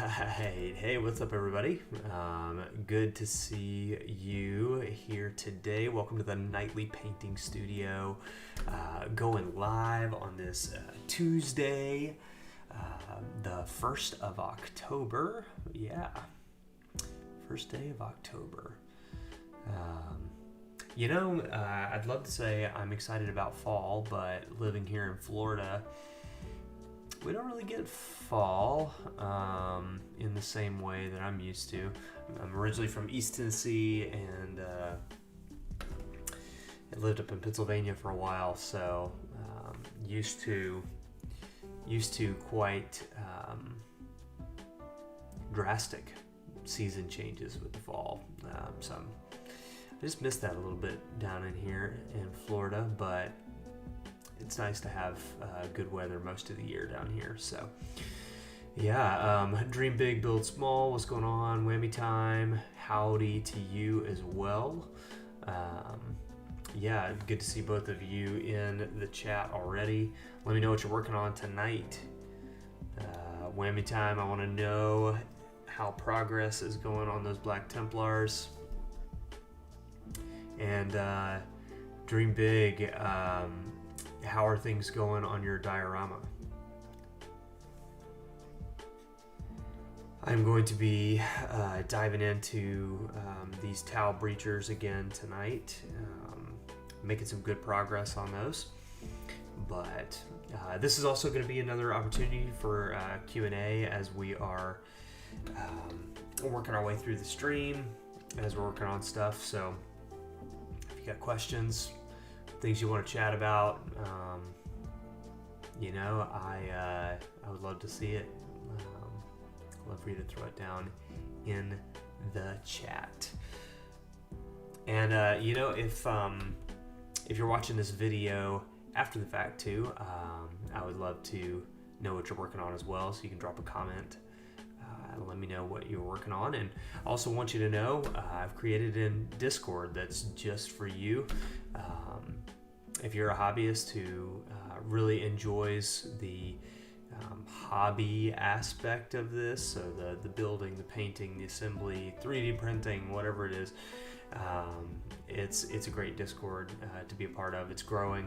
Hey, what's up, everybody? Good to see you here today. Welcome to the Nightly Painting Studio, going live on this Tuesday, the 1st of October. Yeah, first day of October. I'd love to say I'm excited about fall, but living here in Florida, we don't really get fall in the same way that I'm used to. I'm originally from East Tennessee and I lived up in Pennsylvania for a while, so used to quite drastic season changes with the fall. So I just missed that a little bit down in here in Florida, but it's nice to have good weather most of the year down here. So yeah, dream big, build small. What's going on? Whammy time. Howdy to you as well. Yeah, good to see both of you in the chat already. Let me know what you're working on tonight. Whammy time. I want to know how progress is going on those Black Templars. And dream big. How are things going on your diorama? I'm going to be diving into these towel breachers again tonight, making some good progress on those. But this is also going to be another opportunity for Q&A as we are working our way through the stream, as we're working on stuff. So if you got questions, things you want to chat about, I would love to see it. Love for you to throw it down in the chat. And if you're watching this video after the fact too, I would love to know what you're working on as well, so you can drop a comment. Let me know what you're working on, and I also want you to know I've created a Discord that's just for you. If you're a hobbyist who really enjoys the hobby aspect of this, so the building, the painting, the assembly, 3D printing, whatever it is, it's a great Discord to be a part of. It's growing.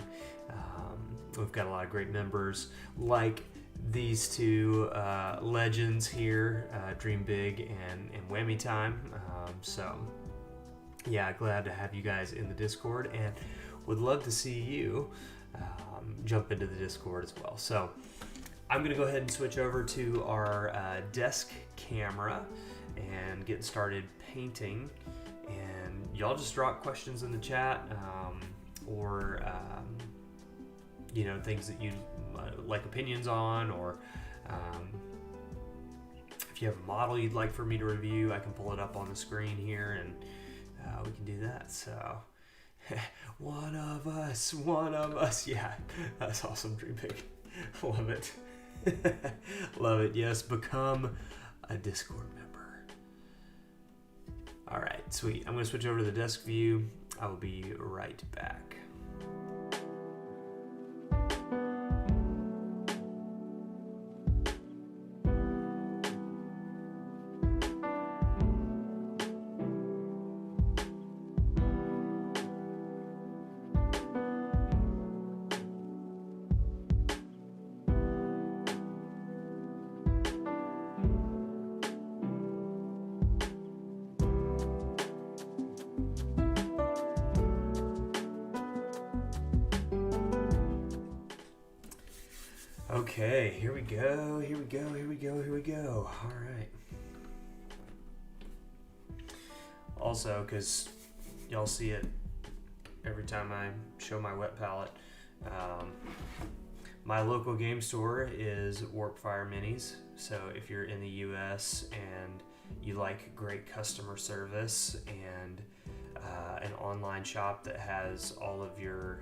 We've got a lot of great members like these two legends here, Dream Big and Whammy Time. So yeah, glad to have you guys in the Discord, and would love to see you jump into the Discord as well. So I'm going to go ahead and switch over to our desk camera and get started painting. And y'all just drop questions in the chat, or things that you like opinions on, or if you have a model you'd like for me to review, I can pull it up on the screen here, and we can do that. So one of us, yeah, that's awesome. Dream big. Love it. Love it. Yes, become a Discord member. All right, sweet. I'm going to switch over to the desk view. I will be right back. Okay, here we go. All right. Also, because y'all see it every time I show my wet palette, my local game store is Warpfire Minis. So if you're in the US and you like great customer service and an online shop that has all of your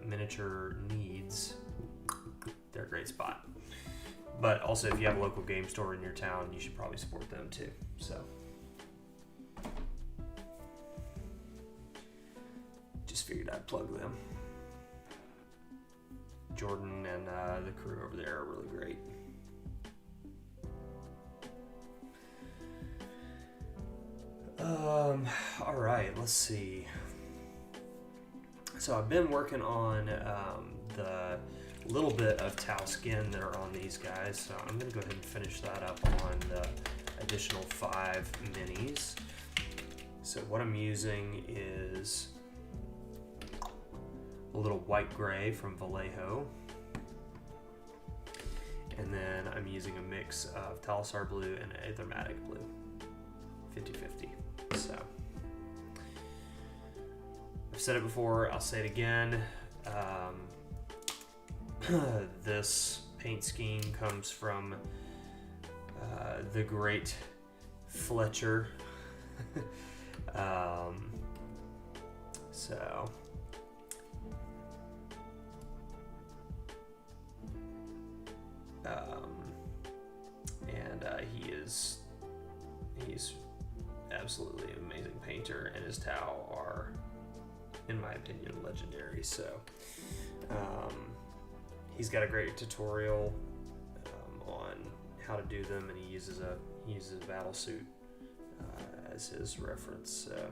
miniature needs, they're a great spot. But also, if you have a local game store in your town, you should probably support them too. So just figured I'd plug them. Jordan and the crew over there are really great. All right, let's see. So I've been working on the little bit of tau skin that are on these guys. So I'm going to go ahead and finish that up on the additional 5 minis. So what I'm using is a little white gray from Vallejo. And then I'm using a mix of Talisar blue and Aethermatic blue, 50-50. So I've said it before, I'll say it again. This paint scheme comes from the great Fletcher. He's absolutely an amazing painter, and his Tau are, in my opinion, legendary. So he's got a great tutorial on how to do them, and he uses a battle suit as his reference. So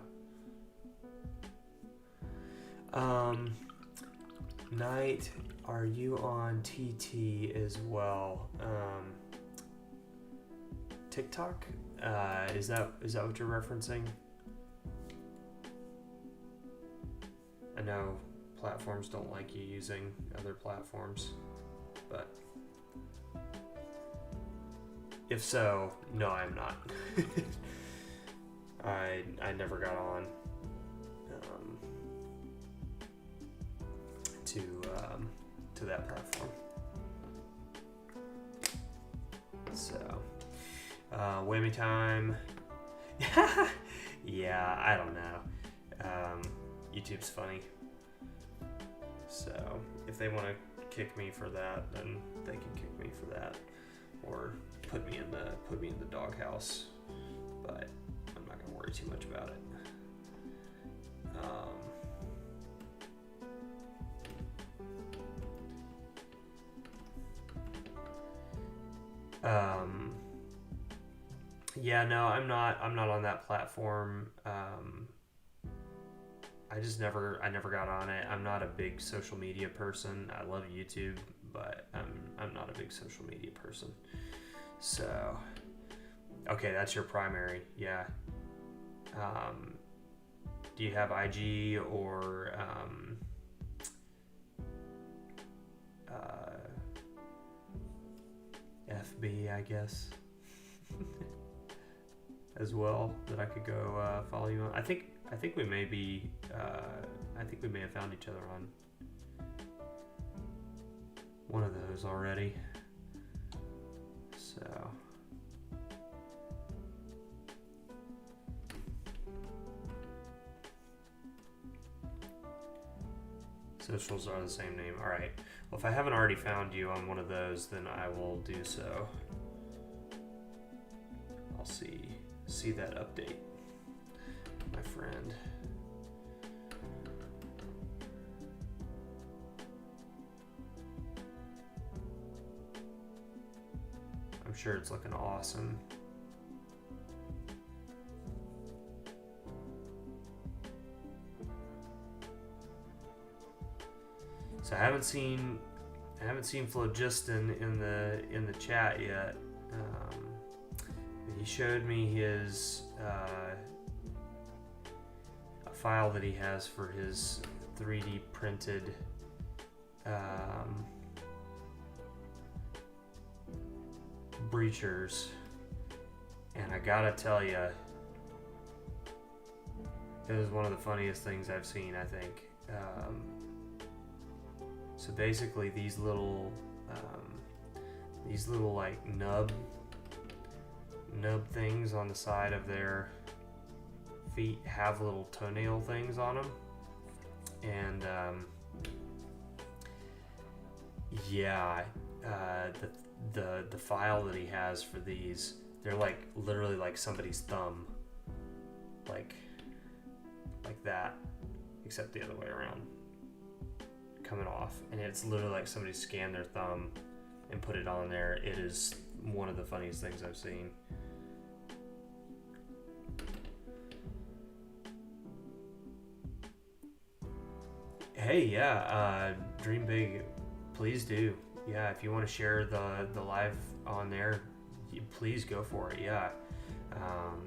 Knight, are you on TT as well? TikTok? Is that what you're referencing? I know platforms don't like you using other platforms, but if so, no, I'm not. I never got on to that platform. So whammy time. Yeah, I don't know. YouTube's funny. So if they want to kick me for that, then they can kick me for that, or put me in the doghouse. But I'm not gonna worry too much about it. Yeah, no, I'm not on that platform. I never got on it. I'm not a big social media person. I love YouTube, but I'm not a big social media person. So, okay, that's your primary, yeah. Do you have IG or FB, I guess, as well, that I could go follow you on? I think we may be. I think we may have found each other on one of those already. So. Socials are the same name. All right. Well, if I haven't already found you on one of those, then I will do so. I'll see that update, my friend. I'm sure it's looking awesome. So I haven't seen Phlogiston in the chat yet. He showed me his a file that he has for his 3D printed breachers, and I gotta tell you, it was one of the funniest things I've seen, I think. So basically, these little like nub things on the side of their feet have little toenail things on them, and yeah, the file that he has for these, they're like literally like somebody's thumb, like that, except the other way around, coming off, and it's literally like somebody scanned their thumb and put it on there. It is one of the funniest things I've seen. Hey, yeah, dream big, please do. Yeah, if you want to share the live on there, please go for it. Yeah. Um,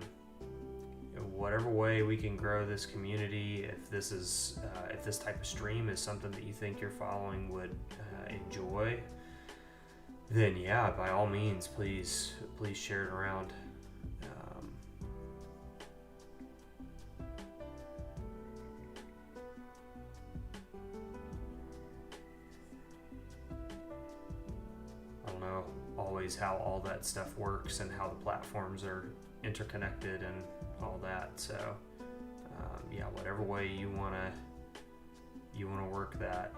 Whatever way we can grow this community, if this type of stream is something that you think your following would enjoy, then yeah, by all means, please share it around. I don't know always how all that stuff works and how the platforms are interconnected and all that. So yeah, whatever way you wanna work that.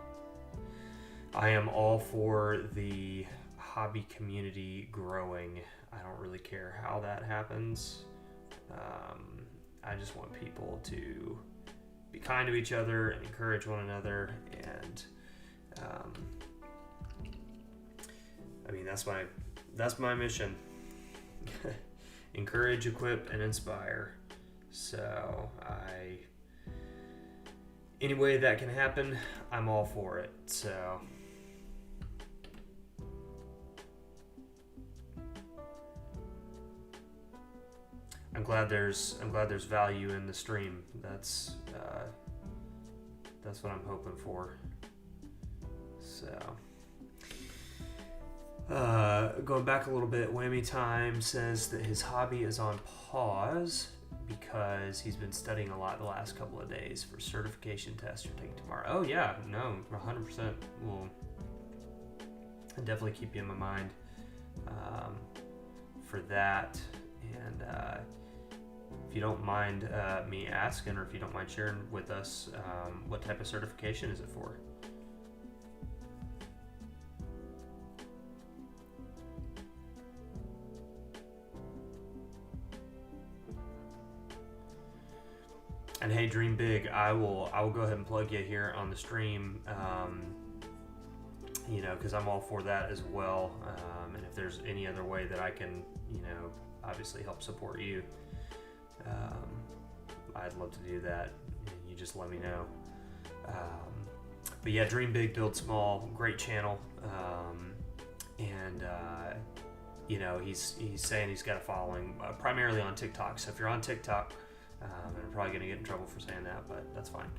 I am all for the hobby community growing. I don't really care how that happens. I just want people to be kind to each other and encourage one another, and I mean that's my mission. Encourage, equip, and inspire. So any way that can happen, I'm all for it. So I'm glad there's value in the stream. That's what I'm hoping for. So going back a little bit, Whammy Time says that his hobby is on pause because he's been studying a lot the last couple of days for certification tests you're taking tomorrow. Oh yeah, no, 100% will definitely keep you in my mind for that. And if you don't mind me asking, or if you don't mind sharing with us, what type of certification is it for? And hey, dream big. I will go ahead and plug you here on the stream. Because I'm all for that as well. And if there's any other way that I can, obviously help support you, I'd love to do that. You just let me know. But yeah, dream big, build small. Great channel. He's saying he's got a following primarily on TikTok. So if you're on TikTok, and I'm probably going to get in trouble for saying that, but that's fine.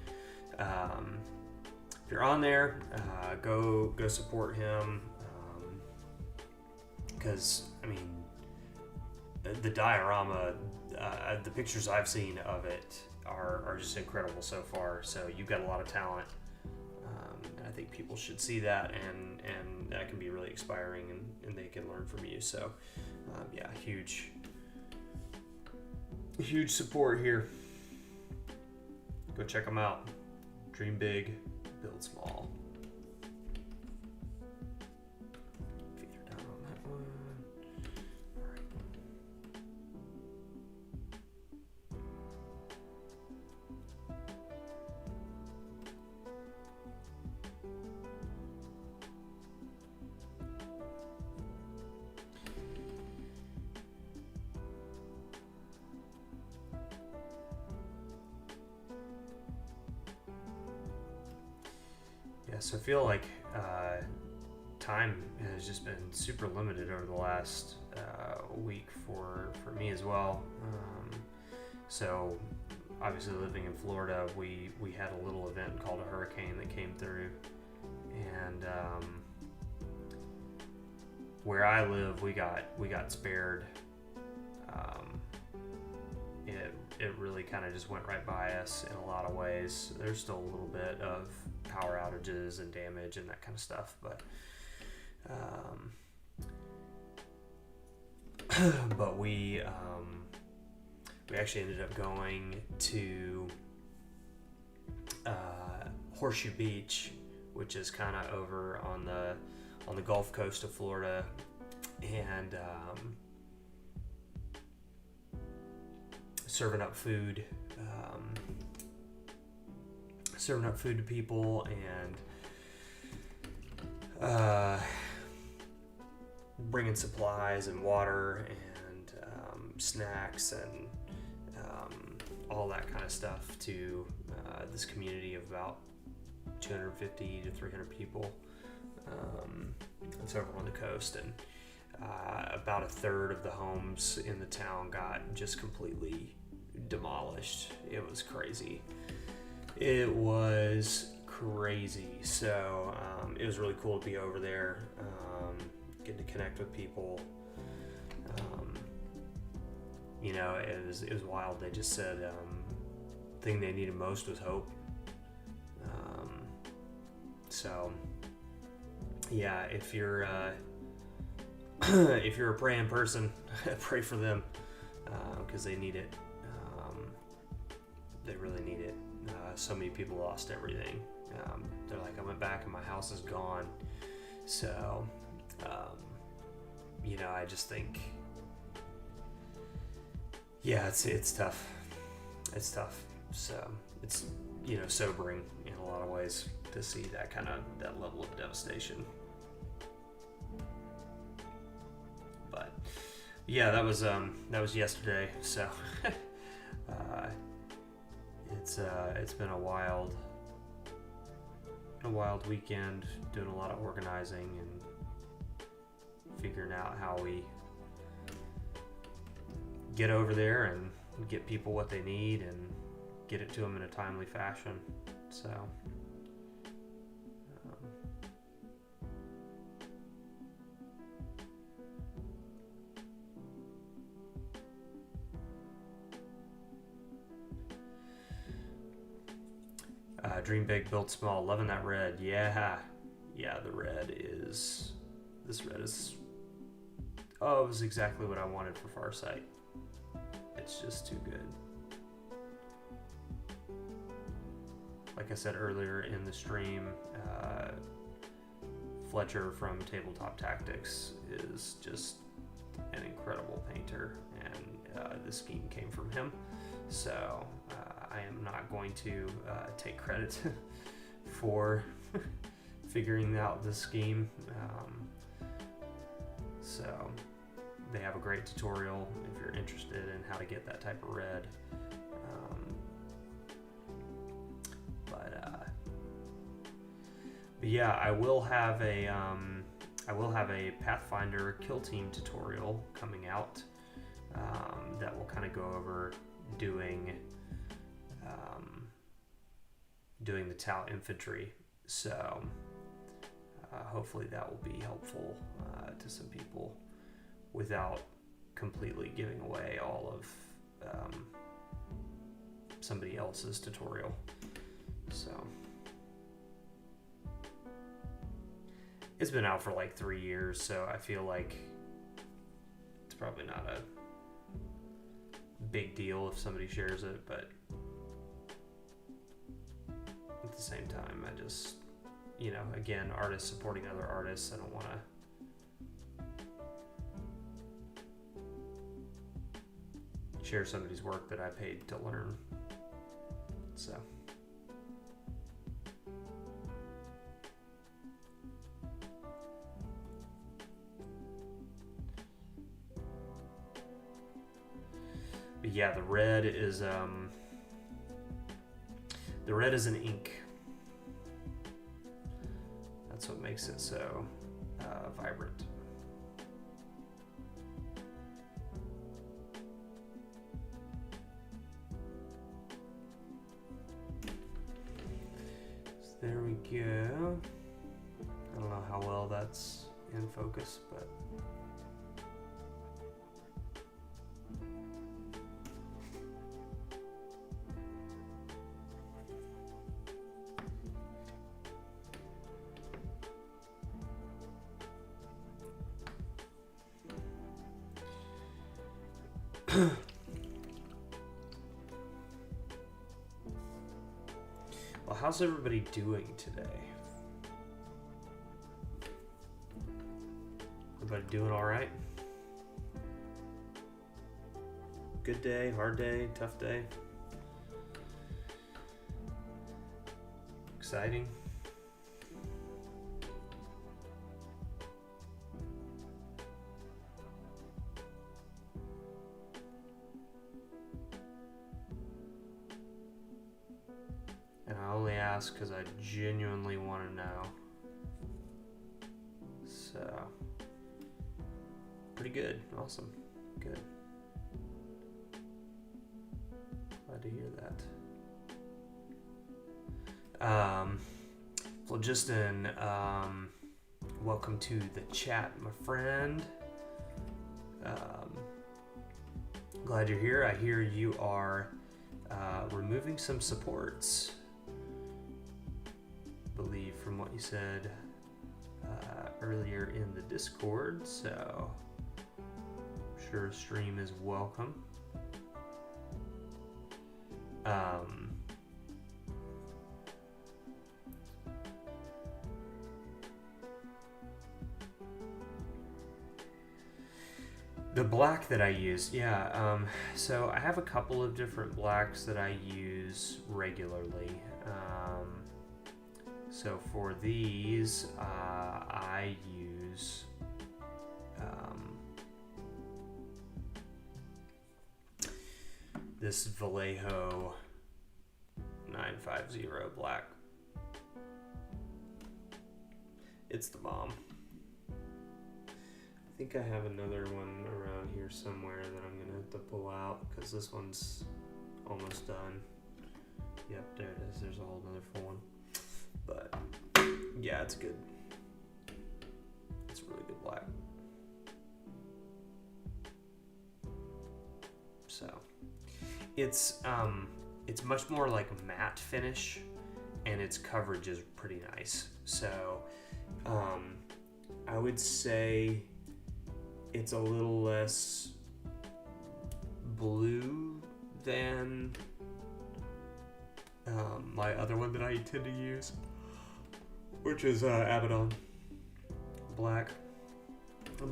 If you're on there, go support him, because the diorama, the pictures I've seen of it are just incredible so far. So you've got a lot of talent, and I think people should see that, and that can be really inspiring, and they can learn from you. So yeah, huge support here. Go check them out. Dream big, build small. Feather down on that one. All right. So I feel like time has just been super limited over the last week for me as well. So obviously living in Florida, we had a little event called a hurricane that came through, and where I live, we got spared. It really kind of just went right by us in a lot of ways. There's still a little bit of power outages and damage and that kind of stuff, but we actually ended up going to Horseshoe Beach, which is kind of over on the Gulf Coast of Florida, and serving up food to people, and bringing supplies and water and snacks and all that kind of stuff to this community of about 250 to 300 people. It's over on the coast, and about a third of the homes in the town got just completely demolished. It was crazy. So it was really cool to be over there, getting to connect with people. It was wild. They just said the thing they needed most was hope. So yeah, if you're if you're a praying person, pray for them, because they need it. They really need it. So many people lost everything. They're like, I went back and my house is gone. So I just think, yeah, it's tough. It's tough. So it's sobering in a lot of ways to see that level of devastation. But yeah, that was yesterday. So it's been a wild weekend, doing a lot of organizing and figuring out how we get over there and get people what they need and get it to them in a timely fashion. So dream big, build small. Loving that red. Yeah, the red is. This red is. Oh, it was exactly what I wanted for Farsight. It's just too good. Like I said earlier in the stream, Fletcher from Tabletop Tactics is just an incredible painter, and this scheme came from him. So I am not going to take credit for figuring out this scheme. So they have a great tutorial if you're interested in how to get that type of red. But yeah, I will have a Pathfinder kill team tutorial coming out that will kind of go over doing the Tau infantry. So hopefully that will be helpful to some people without completely giving away all of somebody else's tutorial. So it's been out for like 3 years, so I feel like it's probably not a big deal if somebody shares it, but at the same time, I just, again, artists supporting other artists. I don't want to share somebody's work that I paid to learn. So but yeah, the red is an ink. That's what makes it so vibrant. So there we go. I don't know how well that's in focus, but well, how's everybody doing today? Everybody doing all right? Good day, hard day, tough day? Exciting? And I only ask because I genuinely want to know. So, pretty good. Awesome. Good. Glad to hear that. Phlogiston, welcome to the chat, my friend. Glad you're here. I hear you are removing some supports, I believe, from what you said earlier in the Discord, so I'm sure stream is welcome. The black that I use, so I have a couple of different blacks that I use regularly. So for these, I use this Vallejo 950 black. It's the bomb. I think I have another one around here somewhere that I'm gonna have to pull out because this one's almost done. Yep, there it is. There's a whole nother full one. But yeah, it's good. It's really good black. So it's much more like matte finish, and its coverage is pretty nice. So I would say it's a little less blue than my other one that I tend to use, which is Abaddon black.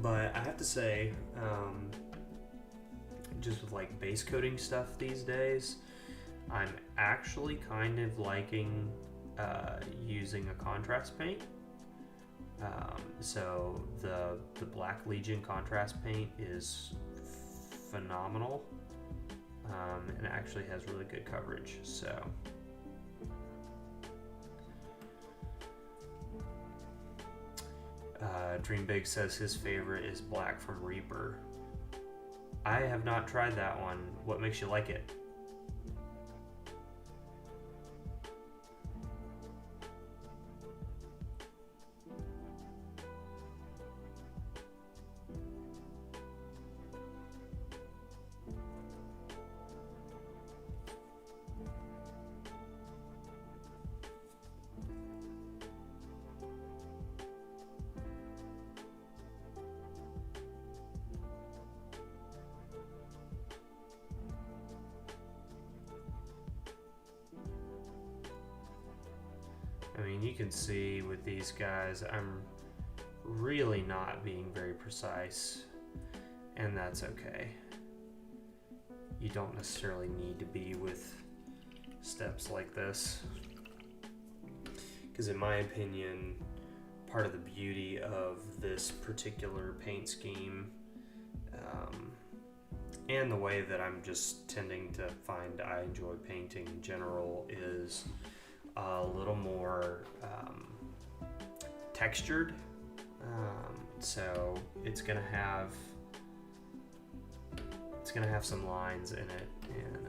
But I have to say, just with like base coating stuff these days, I'm actually kind of liking using a contrast paint. So the Black Legion contrast paint is phenomenal, and it actually has really good coverage. So Dream Big says his favorite is Black from Reaper. I have not tried that one. What makes you like it? I mean, you can see with these guys, I'm really not being very precise, and that's okay. You don't necessarily need to be with steps like this, because in my opinion, part of the beauty of this particular paint scheme, and the way that I'm just tending to find I enjoy painting in general, is a little more textured. So it's gonna have some lines in it, and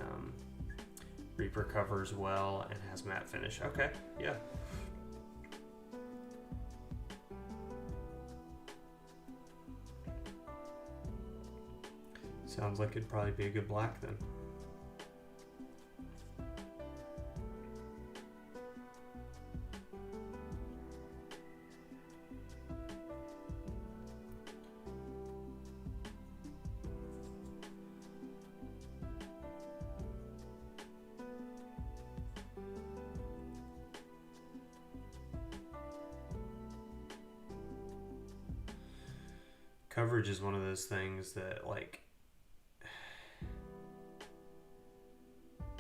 Reaper covers well and has matte finish. Okay, yeah. Sounds like it'd probably be a good black then. Coverage is one of those things that like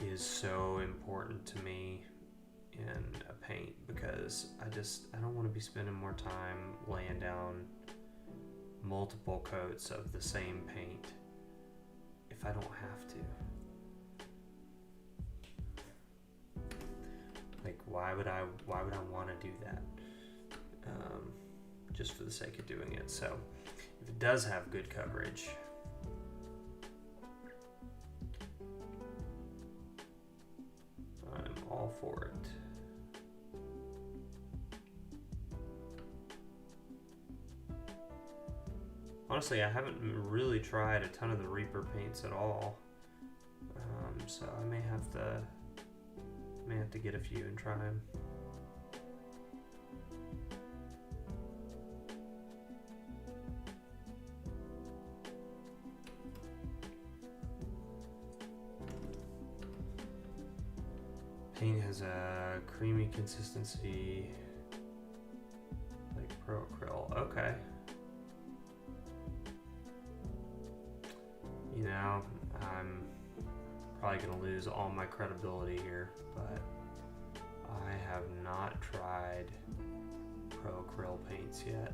is so important to me in a paint, because I don't want to be spending more time laying down multiple coats of the same paint if I don't have to. Why would I want to do that? Just for the sake of doing it. So if it does have good coverage, I'm all for it. Honestly, I haven't really tried a ton of the Reaper paints at all, so I may have to get a few and try them. Paint has a creamy consistency, like Pro Acryl. Okay. You know, I'm probably going to lose all my credibility here, but I have not tried Pro Acryl paints yet.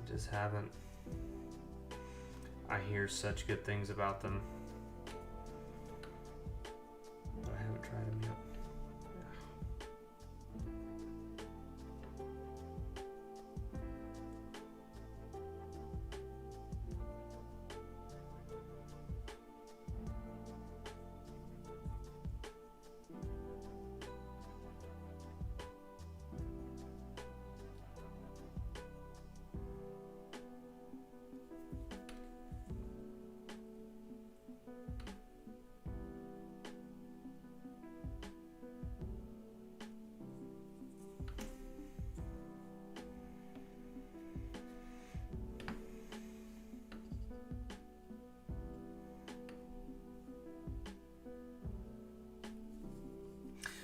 Just haven't. I hear such good things about them, but I haven't tried them yet.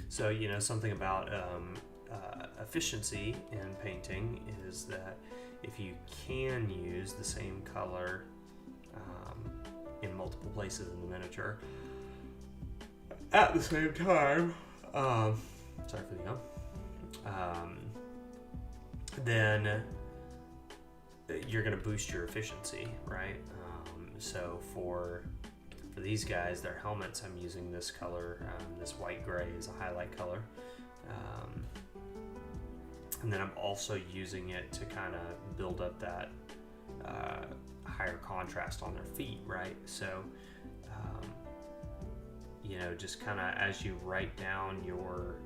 So, you know, something about efficiency in painting is that if you can use the same color in multiple places in the miniature at the same time, sorry for the yawn, then you're going to boost your efficiency, right? So for these guys, their helmets, I'm using this color, this white gray is a highlight color. And then I'm also using it to kind of build up that higher contrast on their feet, right? So, you know, just kind of as you write down your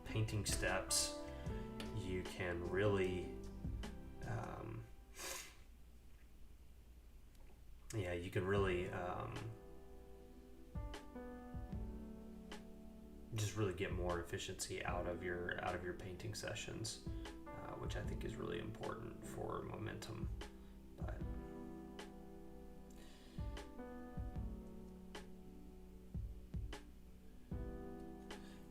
painting steps, you can really you can really just really get more efficiency out of your painting sessions, which I think is really important for momentum. But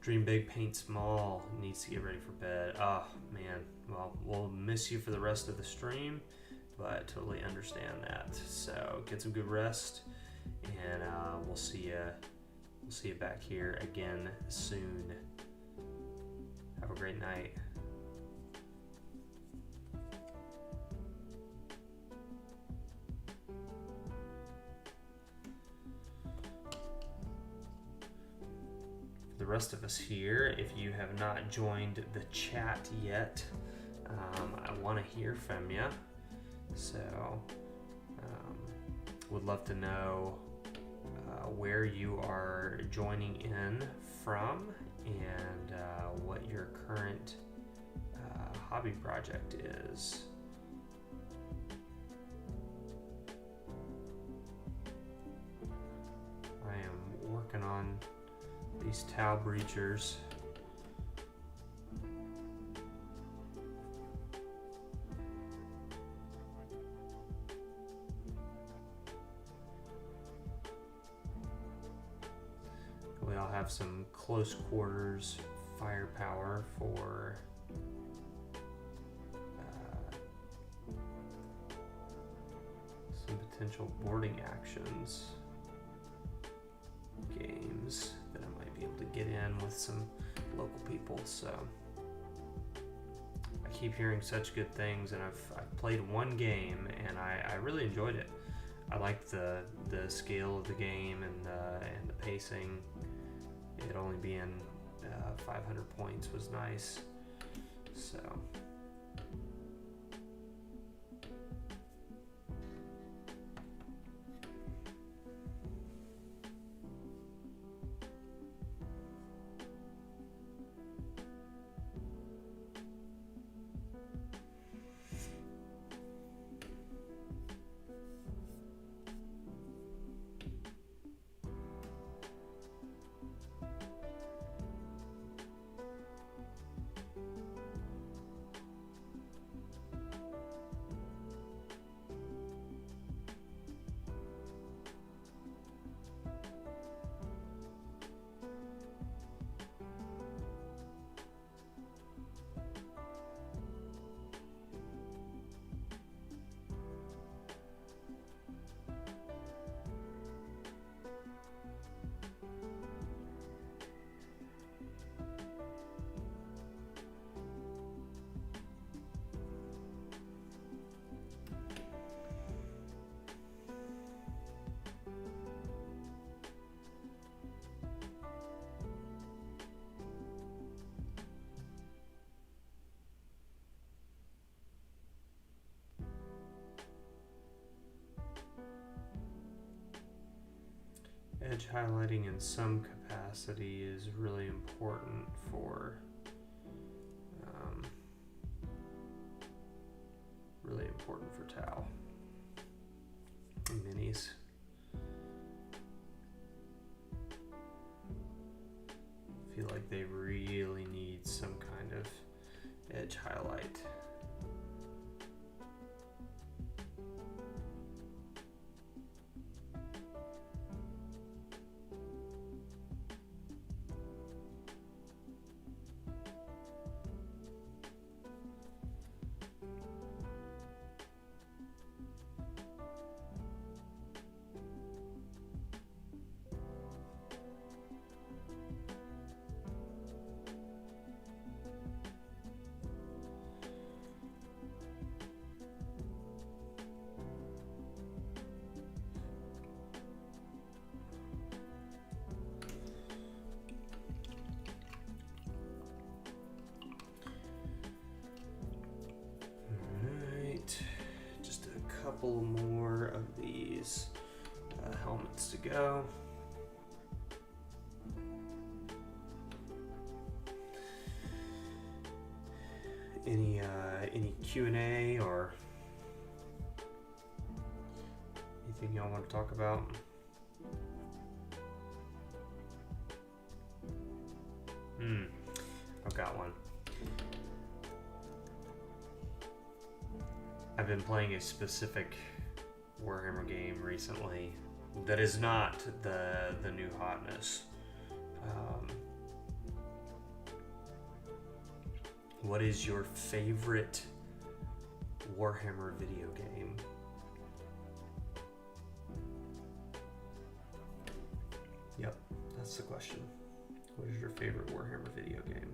dream big, paint small. Needs to get ready for bed. Oh man, well, we'll miss you for the rest of the stream, but totally understand that. So get some good rest, and we'll see you. We'll see you back here again soon. Have a great night. For the rest of us here, if you have not joined the chat yet, I want to hear from you. So, would love to know where you are joining in from and what your current hobby project is. I am working on these towel breachers. We all have some close quarters firepower for some potential boarding actions games that I might be able to get in with some local people. So I keep hearing such good things, and I've played one game and I really enjoyed it. I liked the scale of the game and the pacing. It only being 500 points was nice. So. Edge highlighting in some capacity is really important for Tau and minis. I feel like they really need some kind of edge highlight. Couple more of these helmets to go. Any Q&A or anything y'all want to talk about? I've got one. I've been playing a specific Warhammer game recently that is not the new hotness. What is your favorite Warhammer video game? Yep, that's the question. What is your favorite Warhammer video game?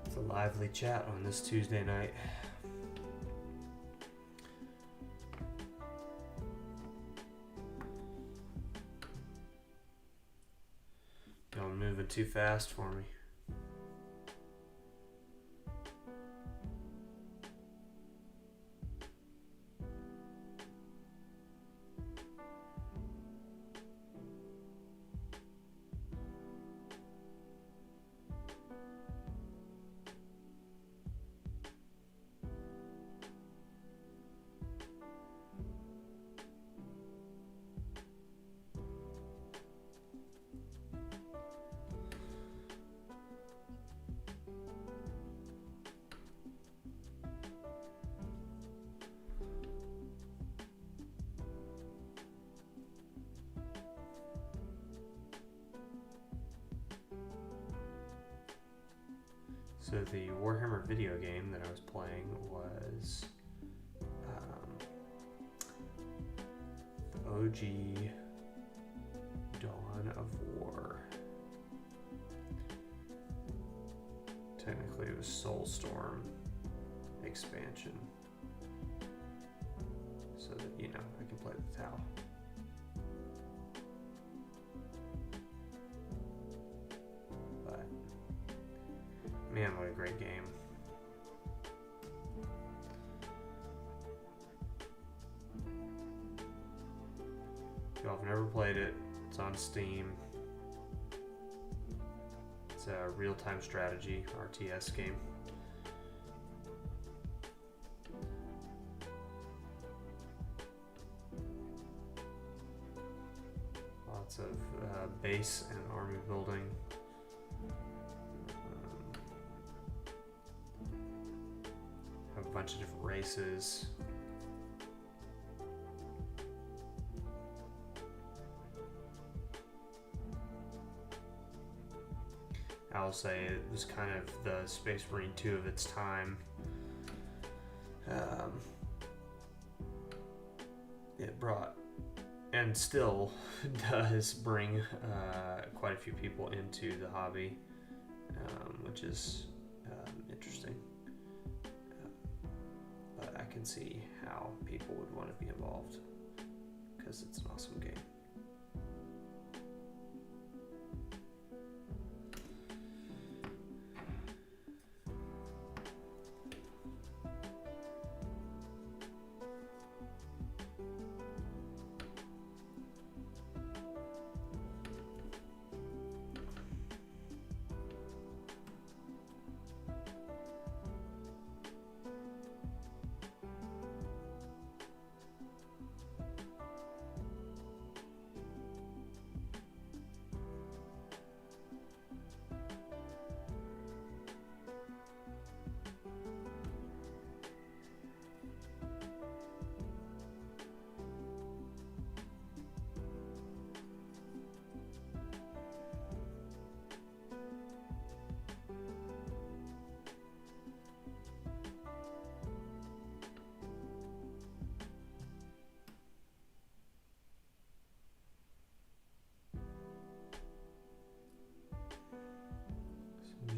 It's a lively chat on this Tuesday night. Y'all moving too fast for me. So the Warhammer video game that I was playing was the OG Dawn of War. Technically it was Soulstorm expansion. So that, you know, I can play the Tau. But, man, what a great game. If y'all have never played it, it's on Steam. It's a real-time strategy RTS game. Lots of base and army building. Have a bunch of different races. I will say it was kind of the Space Marine 2 of its time. It brought, and still does bring, quite a few people into the hobby, which is interesting. But I can see how people would want to be involved because it's an awesome game.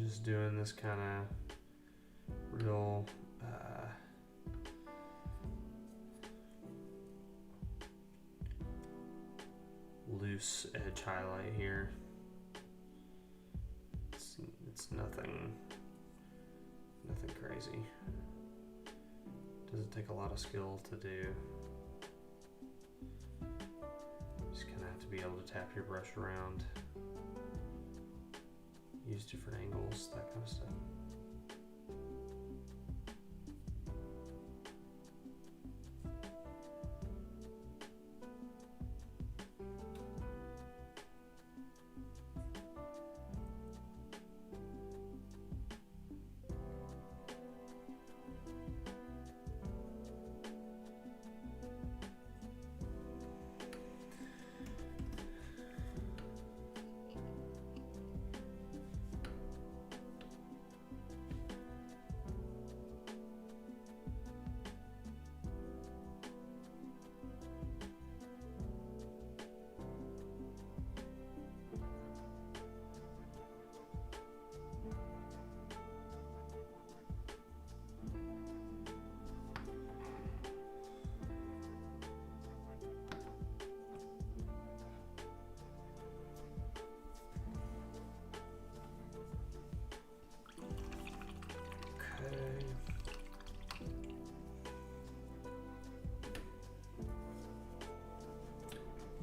Just doing this kind of real loose edge highlight here. It's nothing crazy. Doesn't take a lot of skill to do. Just kind of have to be able to tap your brush around. Use different angles, that kind of stuff.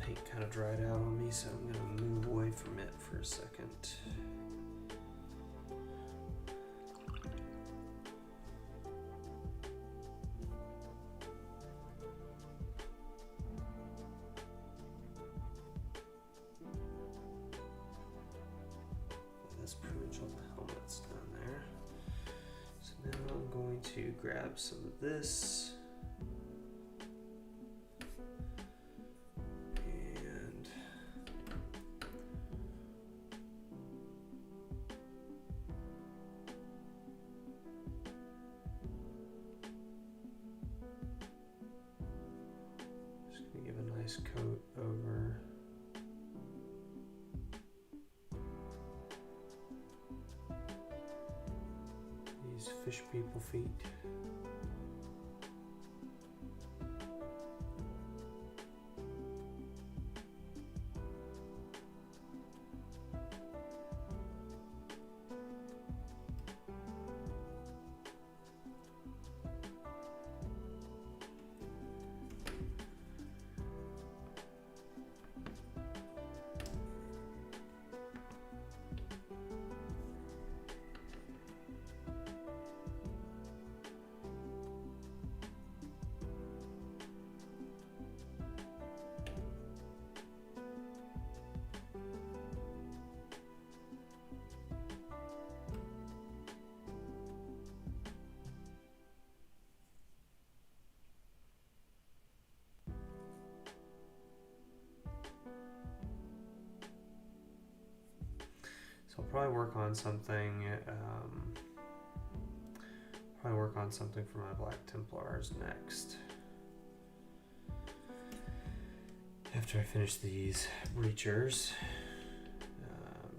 Paint kind of dried out on me, so I'm going to move away from it for a second. That's pretty much all the helmet's done there. So now I'm going to grab some of this. base coat over. These fish people feet. So I'll probably work on something. Probably work on something for my Black Templars next. After I finish these breachers,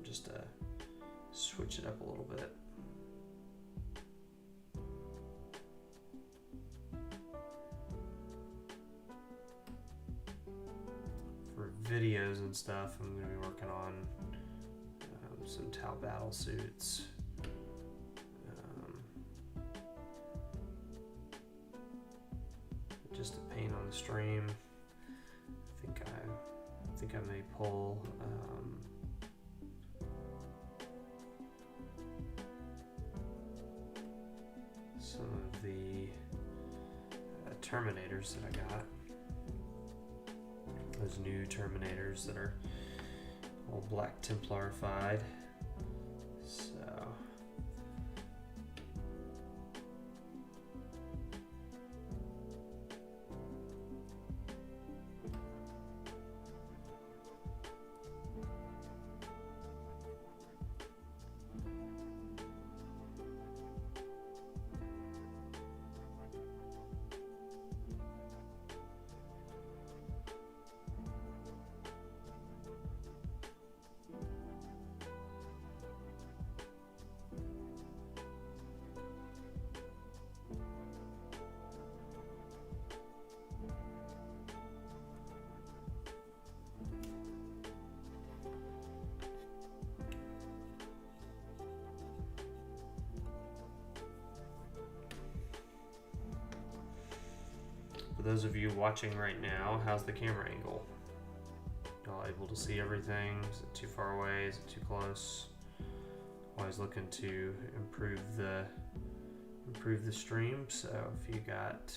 just to switch it up a little bit. For videos and stuff, I'm going to be working on some Tau battle suits. Just to paint on the stream. I think I may pull some of the Terminators that I got. Those new Terminators that are all Black Templarified. So for those of you watching right now, how's the camera angle? Y'all able to see everything? Is it too far away? Is it too close? Always looking to improve the stream. So if you got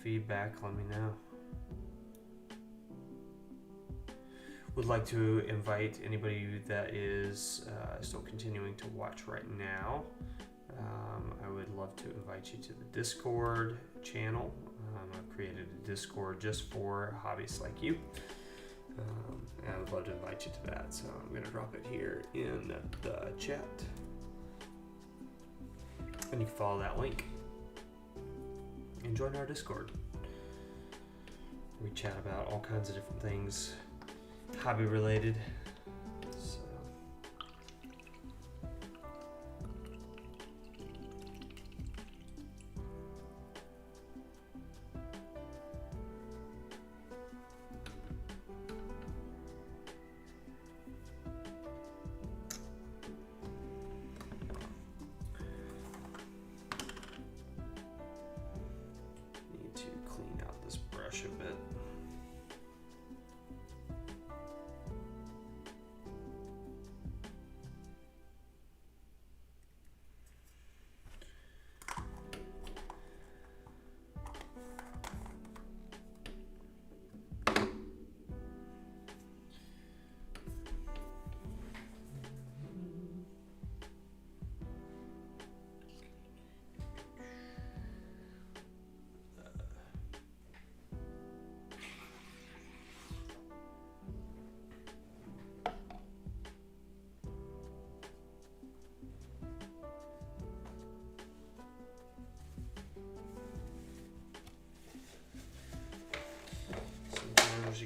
feedback, let me know. Would like to invite anybody that is still continuing to watch right now. I would love to invite you to the Discord channel. I've created a Discord just for hobbyists like you. And I would love to invite you to that. So I'm going to drop it here in the chat. And you can follow that link and join our Discord. We chat about all kinds of different things, hobby related. So. Need to clean out this brush a bit.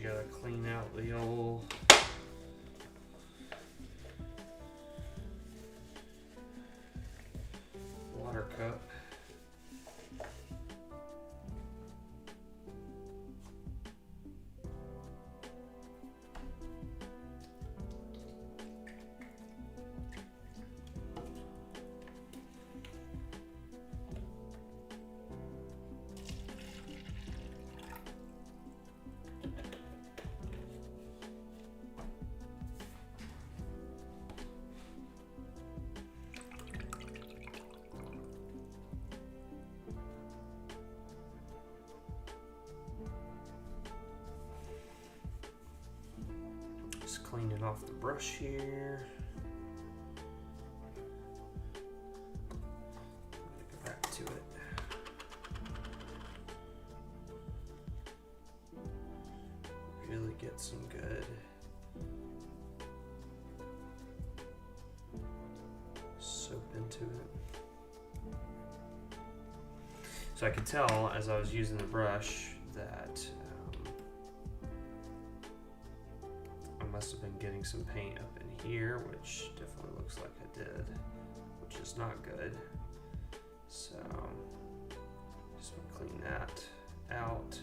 you gotta clean out the old water cup. Just cleaning off the brush here. Go back to it. Really get some good soap into it. So I could tell as I was using the brush that I must have been getting some paint up in here, which definitely looks like I did, which is not good. So just want to clean that out.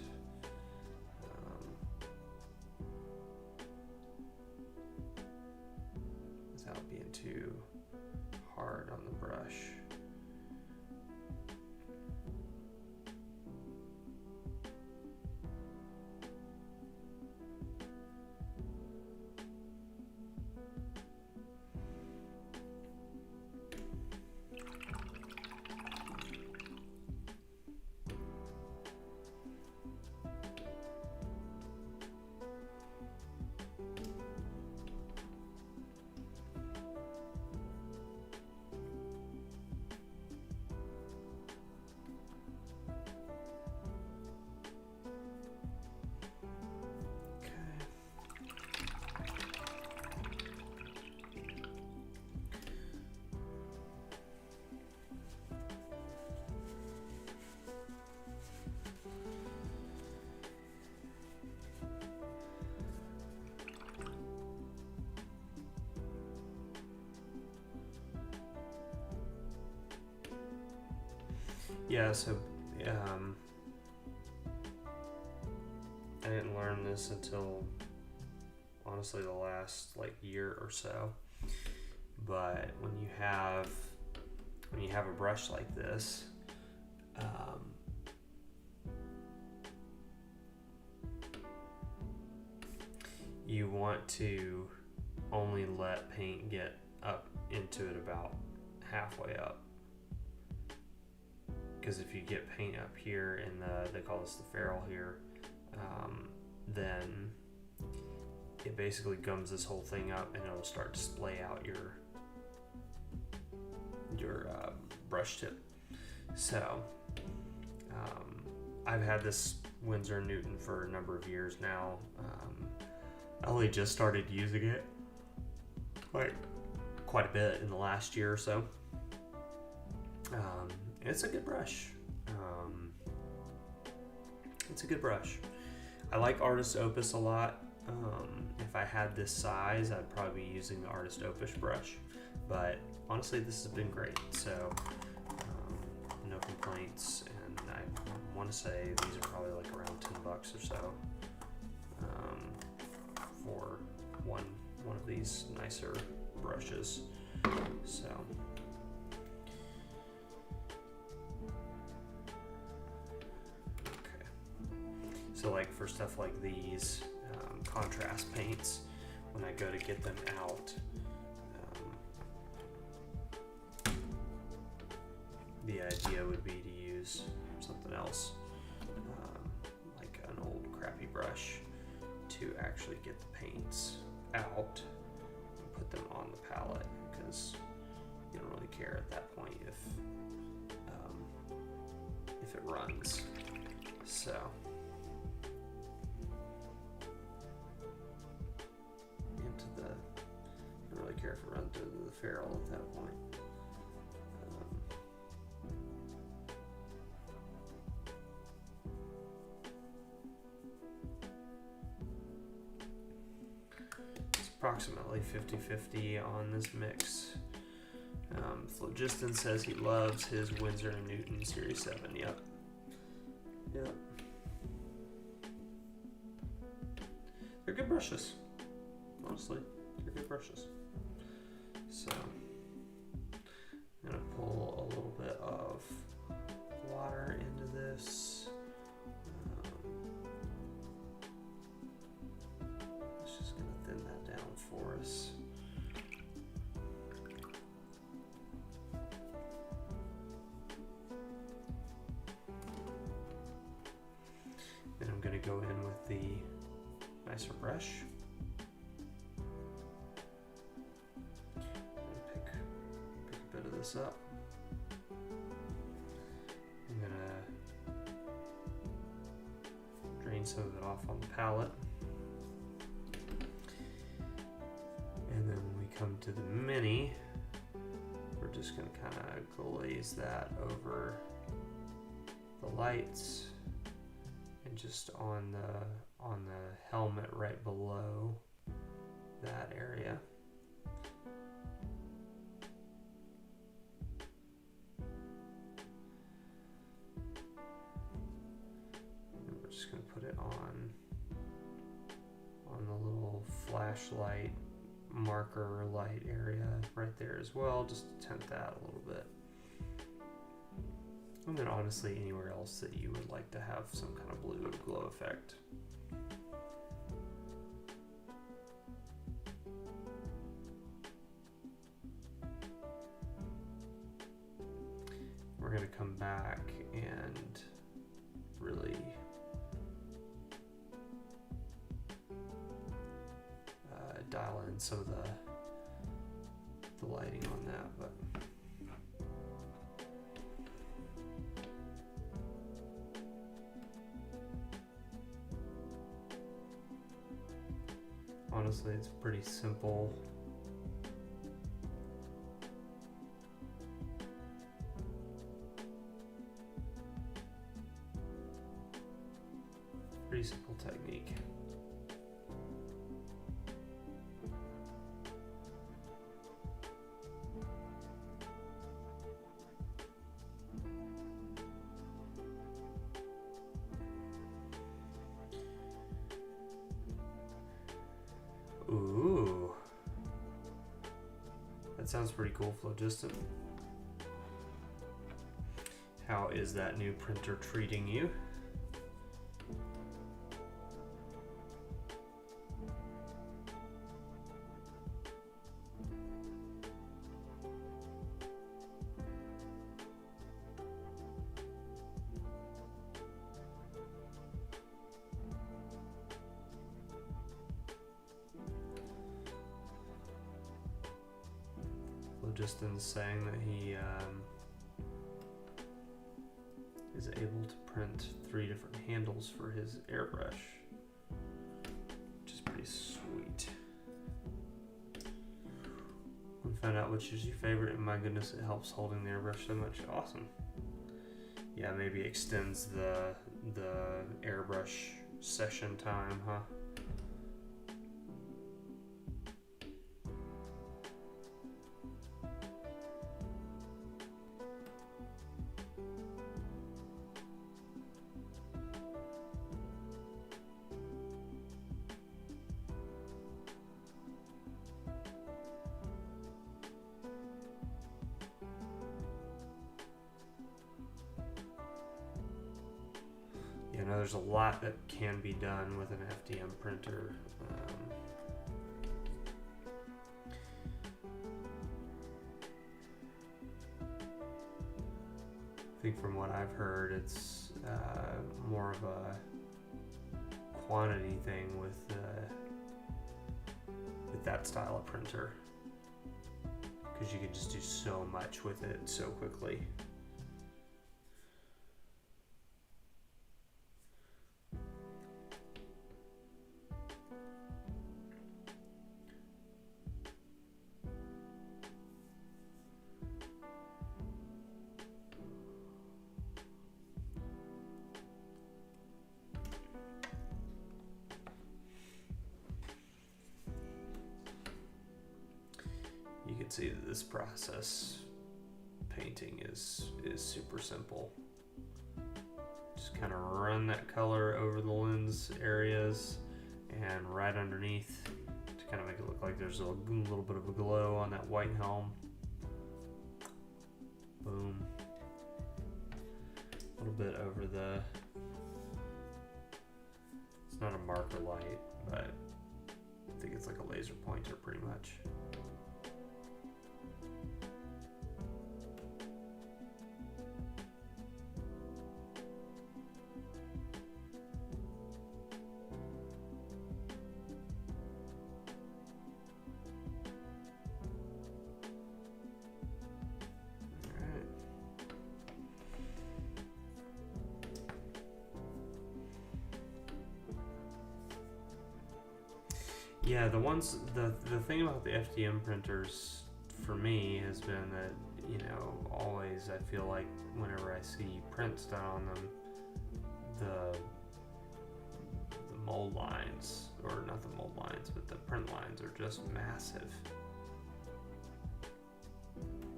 Without being too hard on the brush. Yeah, so I didn't learn this until honestly the last like year or so. But when you have a brush like this, you want to only let paint get up into it about halfway up. Because if you get paint up here in they call this the ferrule here, then it basically gums this whole thing up and it'll start to splay out your brush tip. So I've had this Winsor & Newton for a number of years now. I only just started using it quite a bit in the last year or so. It's a good brush. It's a good brush. I like Artist Opus a lot. If I had this size, I'd probably be using the Artist Opus brush. But honestly, this has been great. So no complaints. And I want to say these are probably like around $10 or so for one of these nicer brushes. So. So like for stuff like these contrast paints, when I go to get them out, the idea would be to use something else, like an old crappy brush, to actually get the paints out and put them on the palette, because you don't really care at that point if it runs. So. I don't really care if it runs into the ferrule at that point. approximately 50-50 on this mix. Phlogiston says he loves his Winsor & Newton Series 7. Yep. They're good brushes. Honestly, they're good brushes. So, I'm going to pull a little bit of water into this. It's just going to thin that down for us. Then I'm going to go in with the nicer brush. Pick a bit of this up. I'm going to drain some of it off on the palette. And then when we come to the mini, we're just going to kind of glaze that over the lights and just on the helmet right below that area. And we're just going to put it on the little flashlight marker light area right there as well, just to tint that a little bit. And then honestly anywhere else that you would like to have some kind of blue glow effect. We're going to come back and really dial in some of the lighting on that, but honestly it's pretty simple. Pretty simple technique. Ooh, that sounds pretty cool, Phlogiston. How is that new printer treating you? Phlogiston's saying that he is able to print 3 different handles for his airbrush, which is pretty sweet. We found out which is your favorite, and my goodness, it helps holding the airbrush so much. Awesome. Yeah, maybe extends the airbrush session time, huh? You know, there's a lot that can be done with an FDM printer. I think from what I've heard, it's more of a quantity thing with that style of printer, because you can just do so much with it so quickly. can see that this process painting is super simple. Just kind of run that color over the lens areas and right underneath to kind of make it look like there's a little bit of a glow on that white helm. Boom. A little bit over the, it's not a marker light, but I think it's like a laser pointer pretty much. Yeah, the thing about the FDM printers for me has been that, you know, always I feel like whenever I see prints done on them, the mold lines, or not the mold lines, but the print lines are just massive.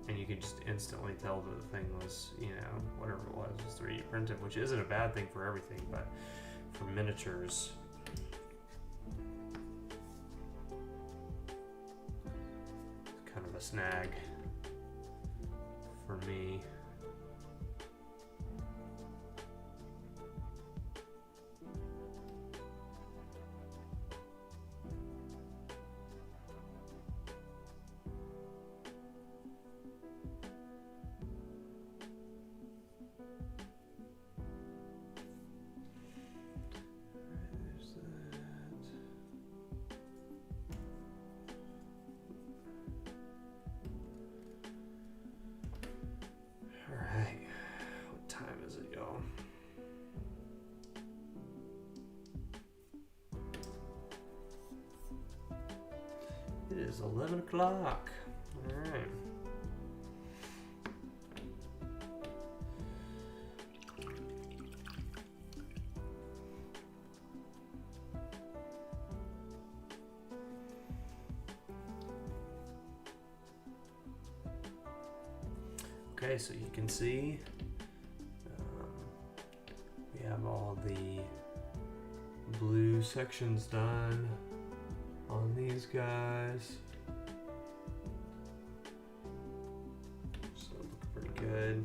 And you can just instantly tell that the thing was, you know, whatever it was 3D printed, which isn't a bad thing for everything, but for miniatures, kind of a snag for me. It is 11 o'clock. All right. Okay, so you can see we have all the blue sections done on these guys. So look pretty good.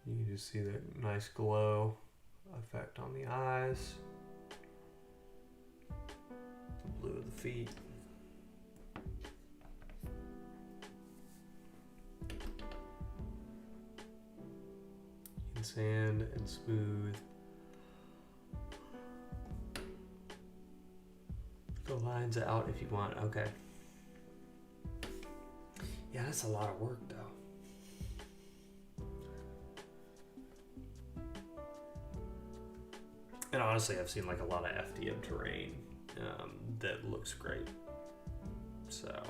You can just see that nice glow effect on the eyes. The blue of the feet. Sand and smooth the lines out if you want. Okay. Yeah, that's a lot of work though. And honestly, I've seen like a lot of FDM terrain that looks great. So.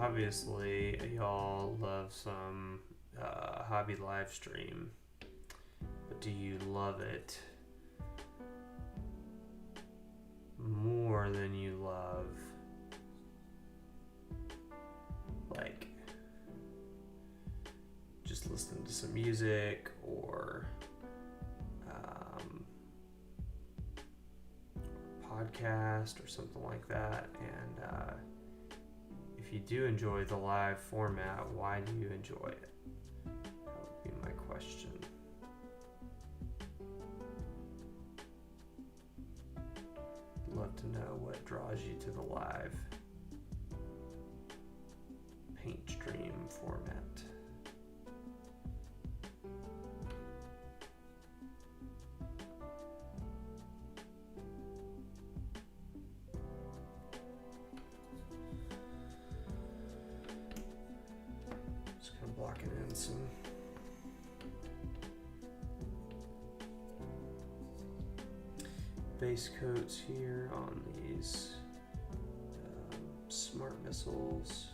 obviously y'all love some hobby live stream, but do you love it more than you love like just listening to some music or podcast or something like that? And if you do enjoy the live format, why do you enjoy it? That would be my question. Love to know what draws you to the live paint stream format. Just kind of blocking in some base coats here on these smart missiles.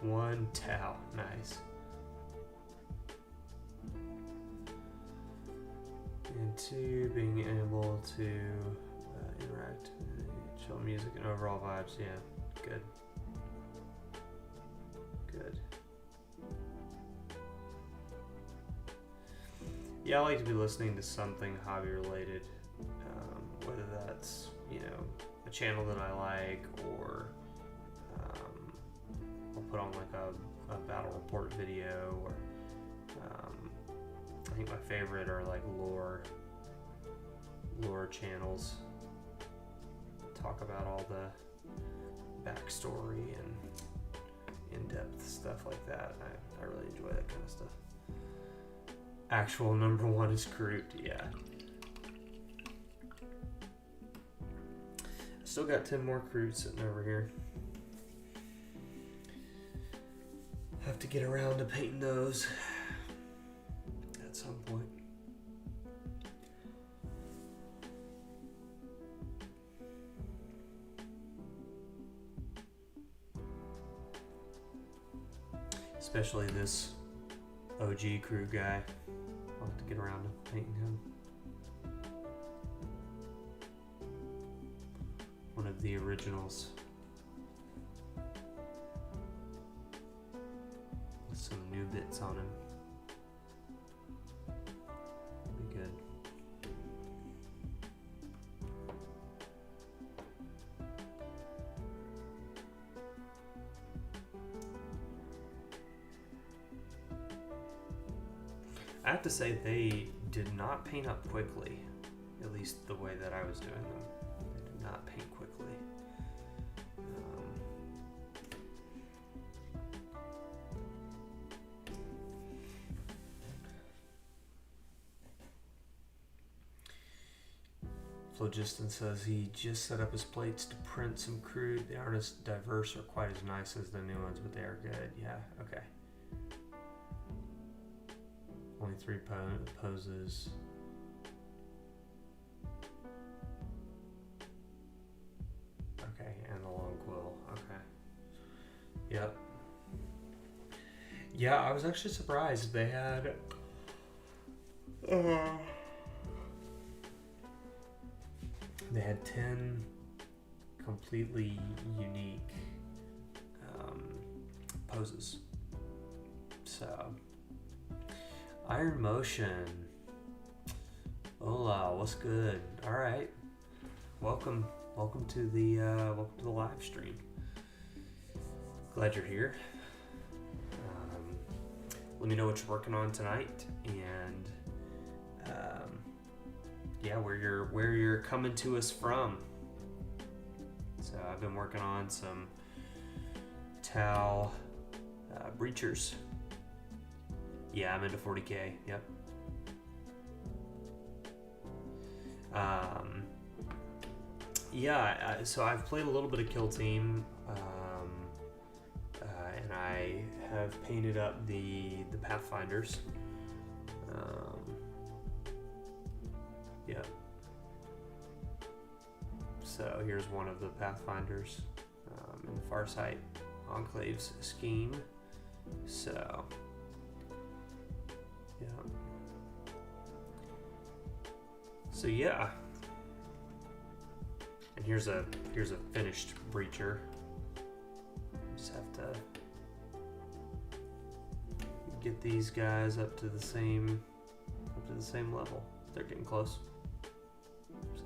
One towel, nice. And two, being able to interact, chill music and overall vibes. Yeah, good. Good. Yeah, I like to be listening to something hobby related, whether that's, you know, a channel that I like, or I'll put on like a battle report video, or I think my favorite are like lore channels. Talk about all the backstory and in-depth stuff like that. I really enjoy that kind of stuff. Actual number one is Groot, yeah. I still got 10 more Groot sitting over here. Have to get around to painting those at some point. Especially this OG crew guy. I'll have to get around to painting him. One of the originals. With some new bits on him. Be good. I have to say, they did not paint up quickly, at least the way that I was doing them. They did not paint quickly. Phlogiston says he just set up his plates to print some crude. They aren't as diverse or quite as nice as the new ones, but they are good. Yeah, okay. Only 3 poses. Okay, and the long quill. Okay. Yep. Yeah, I was actually surprised. They had they had 10 completely unique poses. So Iron Motion. Hola, what's good? All right, welcome to the live stream. Glad you're here. Let me know what you're working on tonight, and yeah, where you're coming to us from. So I've been working on some Tau breachers. Yeah, I'm into 40K. Yep. Yeah, so I've played a little bit of Kill Team, and I have painted up the Pathfinders. Yep. So here's one of the Pathfinders in the Farsight Enclave's scheme. So, yeah. So yeah. And here's a finished breacher. Just have to get these guys up to the same level. They're getting close. So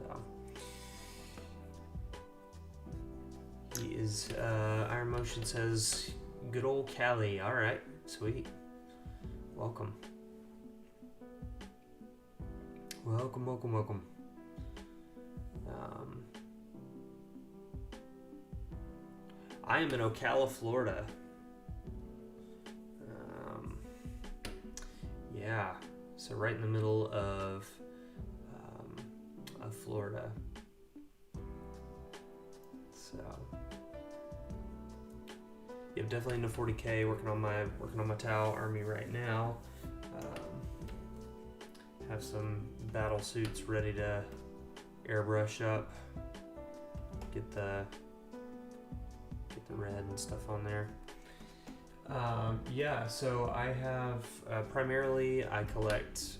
he is Iron Motion says good old Cali. All right, sweet. Welcome. Welcome. I am in Ocala, Florida. Yeah, so right in the middle of Florida. So, yeah, definitely into 40K. Working on my Tau army right now. Have some battle suits ready to airbrush up. Get the red and stuff on there. Yeah, so I have primarily I collect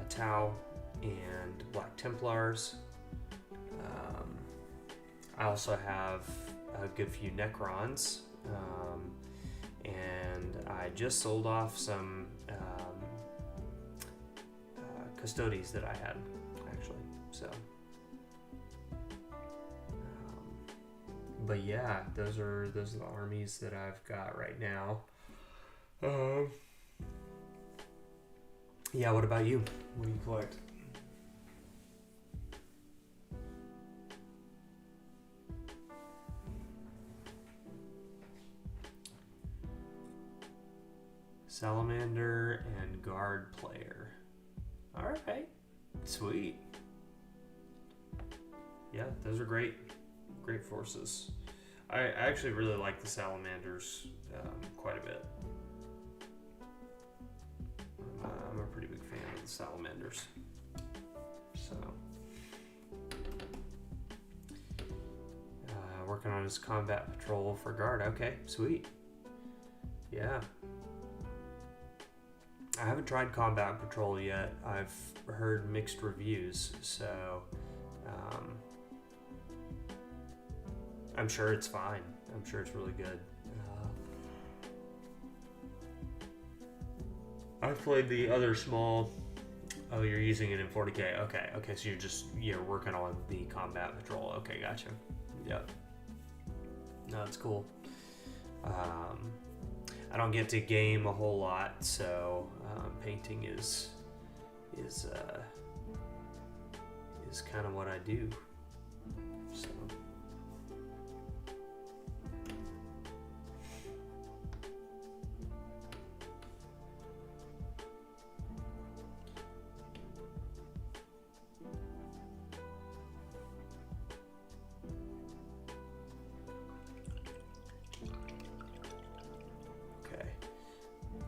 Tau and Black Templars. I also have a good few Necrons, and I just sold off some Custodes that I had, actually. So, but yeah, those are the armies that I've got right now. Yeah, what about you? What do you collect? Salamander and Guard Player. All right, sweet. Yeah, those are great forces. I actually really like the Salamanders quite a bit. I'm a pretty big fan of the Salamanders. So, working on his combat patrol for Guard. Okay, sweet. Yeah. I haven't tried Combat Patrol yet. I've heard mixed reviews, so I'm sure it's fine. I'm sure it's really good. I've played the other small. Oh, you're using it in 40K. Okay, so you're working on the Combat Patrol. Okay, gotcha. Yep. No, that's cool. I don't get to game a whole lot, so painting is kind of what I do. So.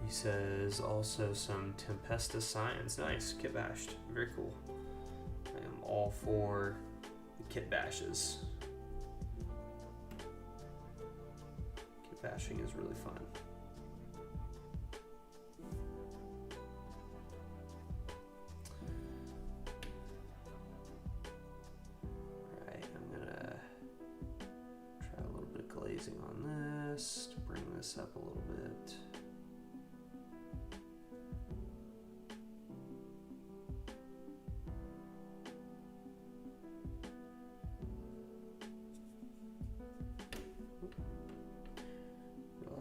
He says also some Tempesta Science. Nice, kit bashed. Very cool. I am all for the kit bashes. Kit bashing is really fun. Alright, I'm gonna try a little bit of glazing on this to bring this up a little bit.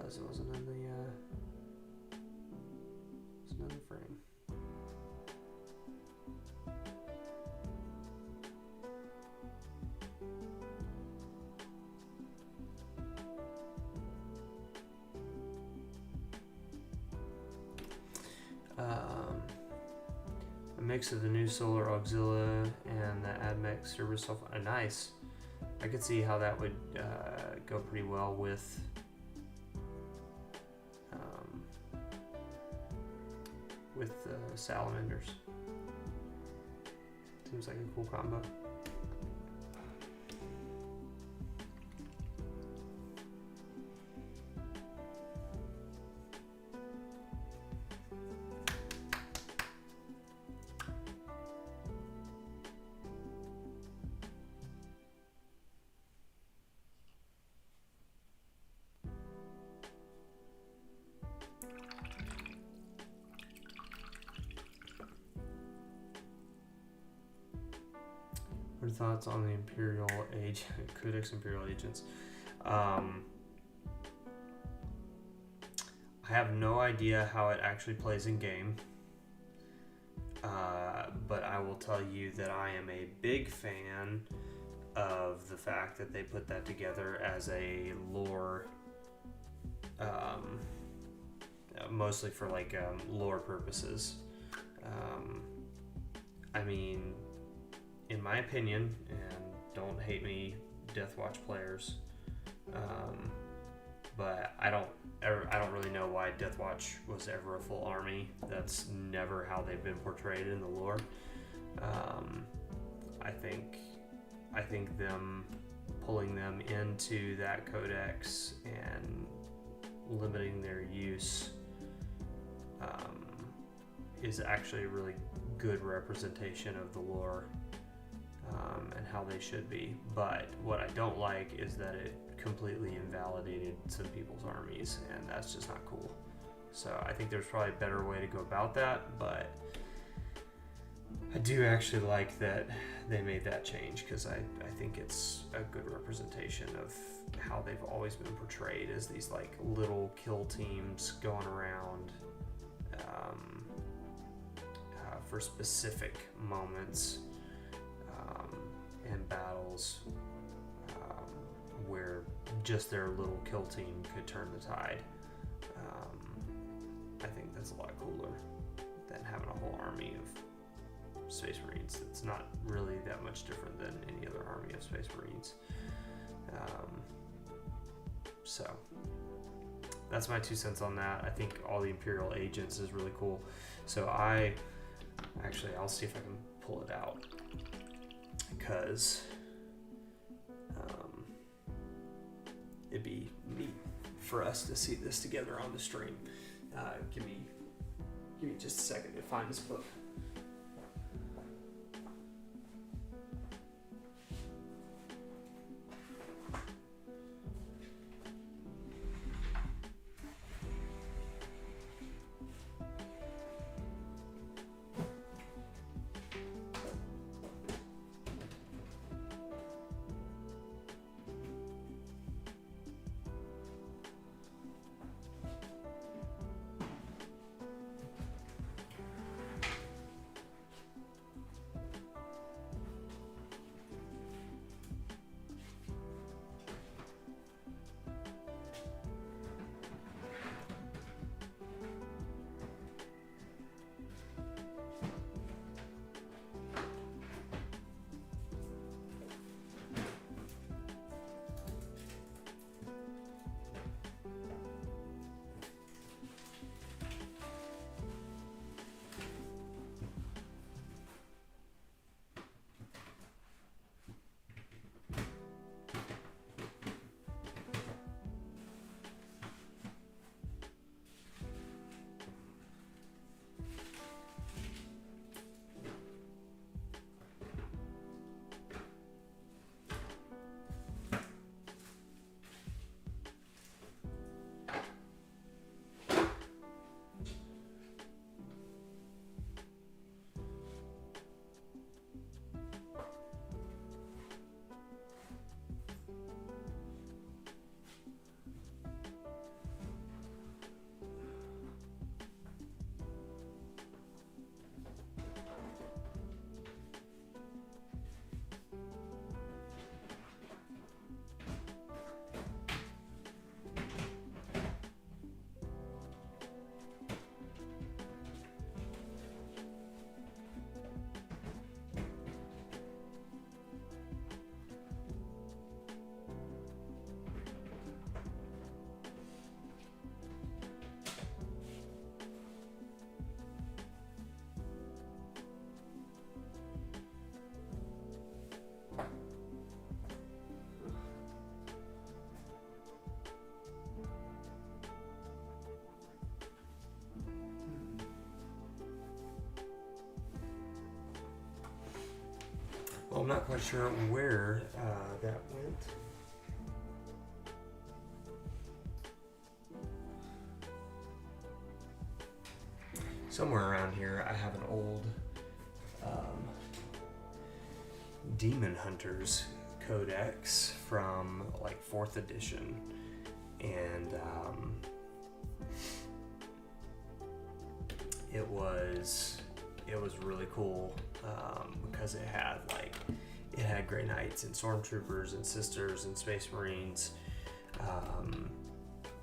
It wasn't in the frame. A mix of the new Solar Auxilia and the Admech Cerberus Sulfide. Nice. I could see how that would go pretty well with salamanders. Seems like a cool combo. What are thoughts on the Imperial Age Codex Imperial Agents? I have no idea how it actually plays in game, but I will tell you that I am a big fan of the fact that they put that together as a lore, mostly for like lore purposes. I mean, in my opinion, and don't hate me, Death Watch players, but I don't really know why Death Watch was ever a full army. That's never how they've been portrayed in the lore. I think them pulling them into that codex and limiting their use is actually a really good representation of the lore. And how they should be. But what I don't like is that it completely invalidated some people's armies, and that's just not cool. So I think there's probably a better way to go about that, but I do actually like that they made that change, because I think it's a good representation of how they've always been portrayed, as these like little kill teams going around for specific moments and battles where just their little kill team could turn the tide. I think that's a lot cooler than having a whole army of Space Marines. It's not really that much different than any other army of Space Marines. So that's my 2 cents on that. I think all the Imperial Agents is really cool. So I'll see if I can pull it out, because it'd be neat for us to see this together on the stream. Give me just a second to find this book. I'm not quite sure where that went. Somewhere around here, I have an old Demon Hunters Codex from like 4th edition, and it was really cool because it had Grey Knights and Stormtroopers and Sisters and Space Marines,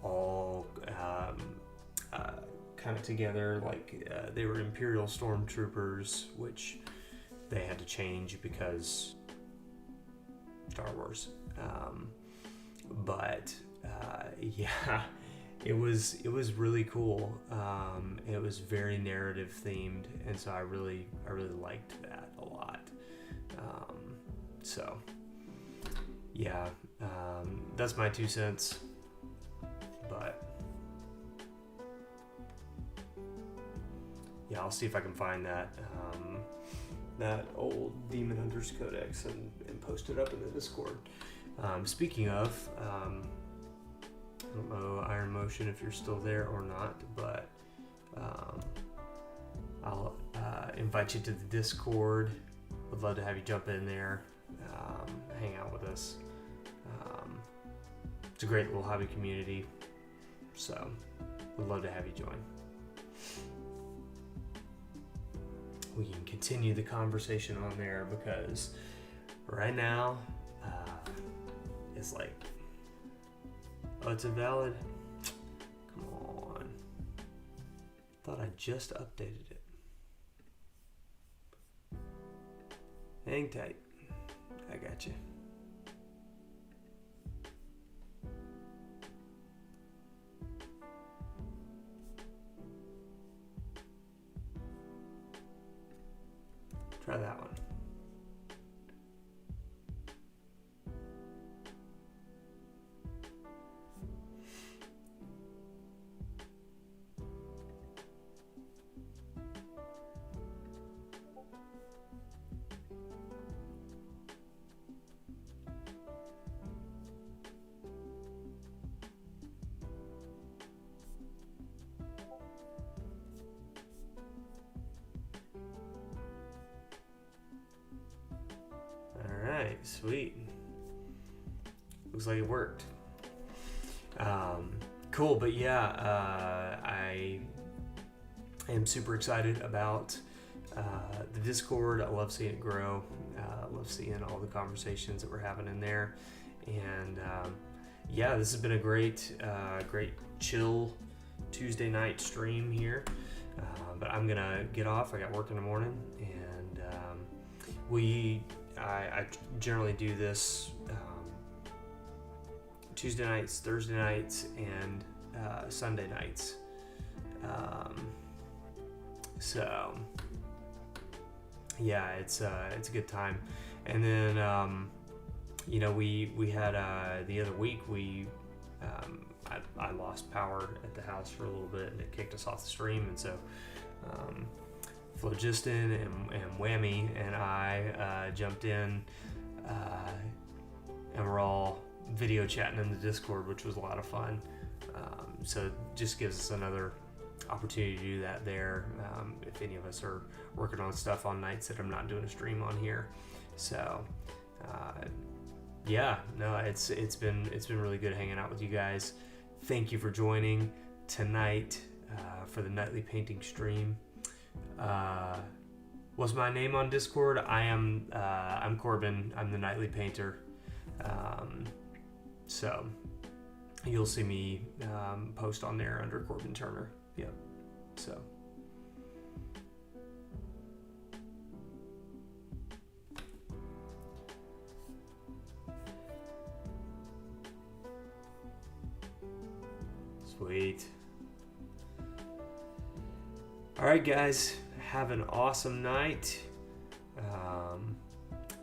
all kind of together. Like they were Imperial Stormtroopers, which they had to change because Star Wars. Yeah, it was really cool. It was very narrative themed, and so I really liked that a lot. So yeah, that's my 2 cents. But yeah, I'll see if I can find that old Demon Hunters Codex and post it up in the Discord. Speaking of, I don't know, Iron Motion, if you're still there or not, but I'll invite you to the Discord. Would love to have you jump in there, hang out with us. It's a great little hobby community, so would love to have you join. We can continue the conversation on there because right now it's like, oh, it's invalid. Come on. Thought I just updated it. Hang tight. I got you. Try that one. Sweet. Looks like it worked. Cool, but yeah, I am super excited about the Discord. I love seeing it grow. I love seeing all the conversations that we're having in there. And yeah, this has been a great chill Tuesday night stream here. But I'm gonna get off. I got work in the morning, and I generally do this Tuesday nights, Thursday nights, and Sunday nights. So yeah, it's a good time. And then we had the other week I lost power at the house for a little bit, and it kicked us off the stream, and so Phlogiston and Whammy and I jumped in, and we're all video chatting in the Discord, which was a lot of fun. So it just gives us another opportunity to do that there, if any of us are working on stuff on nights that I'm not doing a stream on here. So yeah, no, it's been really good hanging out with you guys. Thank you for joining tonight for the nightly painting stream. What's my name on Discord? I'm Corbin. I'm the nightly painter. So you'll see me post on there under Corbin Turner. Yep. So sweet. All right, guys, have an awesome night.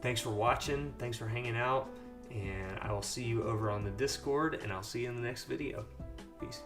Thanks for watching. Thanks for hanging out. And I will see you over on the Discord, and I'll see you in the next video. Peace.